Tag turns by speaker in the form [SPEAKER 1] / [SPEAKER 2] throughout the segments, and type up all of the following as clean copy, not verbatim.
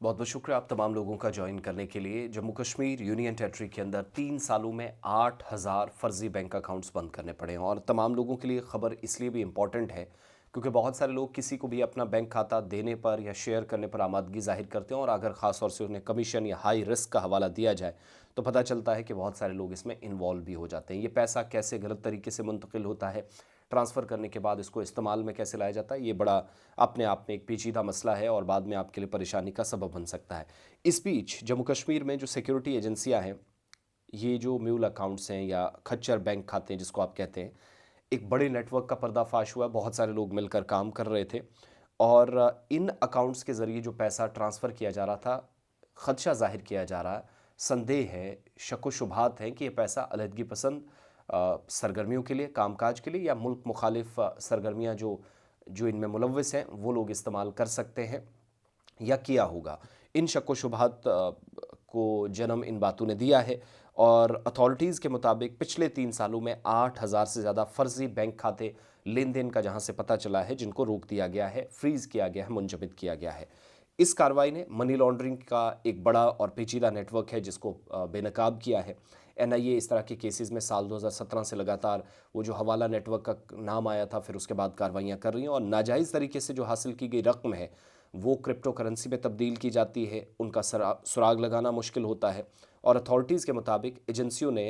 [SPEAKER 1] बहुत बहुत शुक्रिया आप तमाम लोगों का ज्वाइन करने के लिए। जम्मू कश्मीर यूनियन टेरिटरी के अंदर 3 सालों में 8,000 फर्जी बैंक अकाउंट्स बंद करने पड़े हैं और तमाम लोगों के लिए खबर इसलिए भी इम्पॉर्टेंट है क्योंकि बहुत सारे लोग किसी को भी अपना बैंक खाता देने पर या शेयर करने पर आमादगी जाहिर करते हैं और अगर ख़ास तौर से उन्हें कमीशन या हाई रिस्क का हवाला दिया जाए तो पता चलता है कि बहुत सारे लोग इसमें इन्वॉल्व भी हो जाते हैं। ये पैसा कैसे गलत तरीके से मुंतकिल होता है, ट्रांसफ़र करने के बाद इसको इस्तेमाल में कैसे लाया जाता है, ये बड़ा अपने आप में एक पेचीदा मसला है और बाद में आपके लिए परेशानी का सबब बन सकता है। इस बीच जम्मू कश्मीर में जो सिक्योरिटी एजेंसियां हैं, ये जो म्यूल अकाउंट्स हैं या खच्चर बैंक खाते हैं जिसको आप कहते हैं, एक बड़े नेटवर्क का पर्दाफाश हुआ। बहुत सारे लोग मिलकर काम कर रहे थे और इन अकाउंट्स के ज़रिए जो पैसा ट्रांसफ़र किया जा रहा था, खदशा ज़ाहिर किया जा रहा है, संदेह है, शक व शुबहात हैं कि ये पैसा अलहदगी पसंद सरगर्मियों के लिए, कामकाज के लिए या मुल्क मुखालिफ सरगर्मियाँ जो जो इनमें मुलव्विस हैं वो लोग इस्तेमाल कर सकते हैं या किया होगा। इन शक व शुबहात को जन्म इन बातों ने दिया है और अथॉरिटीज़ के मुताबिक पिछले 3 सालों में 8,000 से ज़्यादा फर्जी बैंक खाते लेन देन का जहां से पता चला है, जिनको रोक दिया गया है, फ्रीज़ किया गया है, मुंजमद किया गया है। इस कार्रवाई ने मनी लॉन्ड्रिंग का एक बड़ा और पेचीदा नेटवर्क है जिसको बेनकाब किया है। एनआईए इस तरह के केसेस में साल 2017 से लगातार वो जो हवाला नेटवर्क का नाम आया था, फिर उसके बाद कार्रवाइयाँ कर रही हैं और नाजायज़ तरीके से जो हासिल की गई रकम है वो क्रिप्टो करेंसी में तब्दील की जाती है। उनका सुराग लगाना मुश्किल होता है और अथॉरिटीज़ के मुताबिक एजेंसियों ने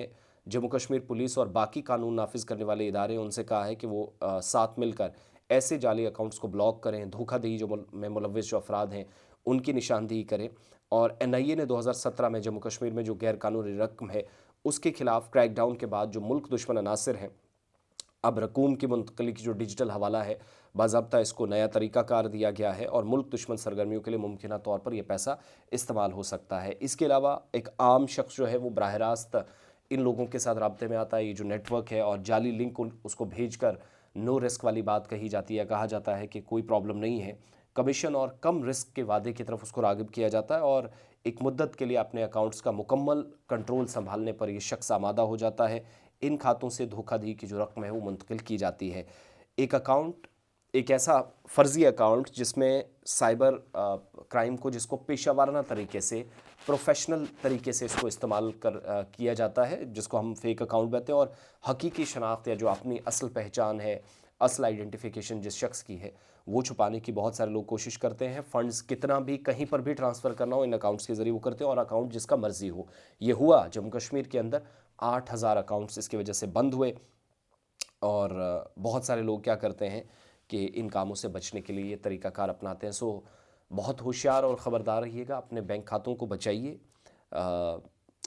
[SPEAKER 1] जम्मू कश्मीर पुलिस और बाकी कानून नाफिज करने वाले इदारे उनसे कहा है कि वो साथ मिलकर ऐसे जाली अकाउंट्स को ब्लॉक करें, धोखाधड़ी जो में मुलव्विस जो अफराद हैं उनकी निशानदेही करें। और एनआईए ने 2017 में जम्मू कश्मीर में जो गैर कानूनी रकम है उसके खिलाफ क्रैकडाउन के बाद जो मुल्क दुश्मन अनासर हैं, अब रकूम की मुंतकली की जो डिजिटल हवाला है, बाज़ाब्ता इसको नया तरीक़ाकार दिया गया है और मुल्क दुश्मन सरगर्मियों के लिए मुमकिन तौर पर यह पैसा इस्तेमाल हो सकता है। इसके अलावा एक आम शख्स जो है वो बराह रास्त इन लोगों के साथ राब्ते में आता है, ये जो नेटवर्क है, और जाली लिंक उसको भेज कर नो रिस्क वाली बात कही जाती है, कहा जाता है कि कोई प्रॉब्लम नहीं है, कमीशन और कम रिस्क के वादे की तरफ उसको राग़िब किया जाता है और एक मुद्दत के लिए अपने अकाउंट्स का मुकम्मल कंट्रोल संभालने पर यह शख्स आमादा हो जाता है। इन खातों से धोखाधड़ी की जो रकम है वो मुंतकिल की जाती है। एक अकाउंट, एक ऐसा फ़र्ज़ी अकाउंट जिसमें साइबर क्राइम को, जिसको पेशा वाराना तरीके से, प्रोफेशनल तरीके से इसको इस्तेमाल किया जाता है, जिसको हम फेक अकाउंट कहते हैं, और हकीकी शनाख्त या जो अपनी असल पहचान है, असल आइडेंटिफिकेशन जिस शख्स की है, वो छुपाने की बहुत सारे लोग कोशिश करते हैं। फ़ंड्स कितना भी कहीं पर भी ट्रांसफ़र करना हो इन अकाउंट्स के ज़रिए वो करते हैं और अकाउंट जिसका मर्ज़ी हो। ये हुआ जम्मू कश्मीर के अंदर, 8,000 अकाउंट्स इसकी वजह से बंद हुए और बहुत सारे लोग क्या करते हैं कि इन कामों से बचने के लिए ये तरीक़ाकार अपनाते हैं। सो बहुत होशियार और ख़बरदार रहिएगा, अपने बैंक खातों को बचाइए,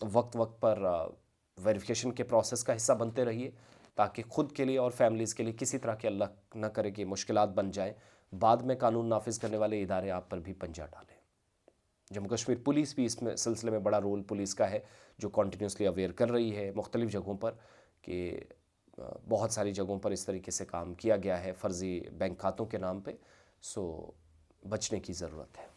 [SPEAKER 1] वक्त वक्त पर वेरिफिकेशन के प्रोसेस का हिस्सा बनते रहिए ताकि ख़ुद के लिए और फैमिलीज़ के लिए किसी तरह के, अल्लाह न करे कि मुश्किलात बन जाएँ, बाद में कानून नाफिज करने वाले इदारे आप पर भी पंजा डालें। जम्मू कश्मीर पुलिस भी इसमें सिलसिले में बड़ा रोल पुलिस का है, जो कॉन्टीन्यूसली अवेयर कर रही है मुख्तलिफ़ जगहों पर कि बहुत सारी जगहों पर इस तरीके से काम किया गया है फ़र्ज़ी बैंक खातों के नाम पे। सो बचने की ज़रूरत है।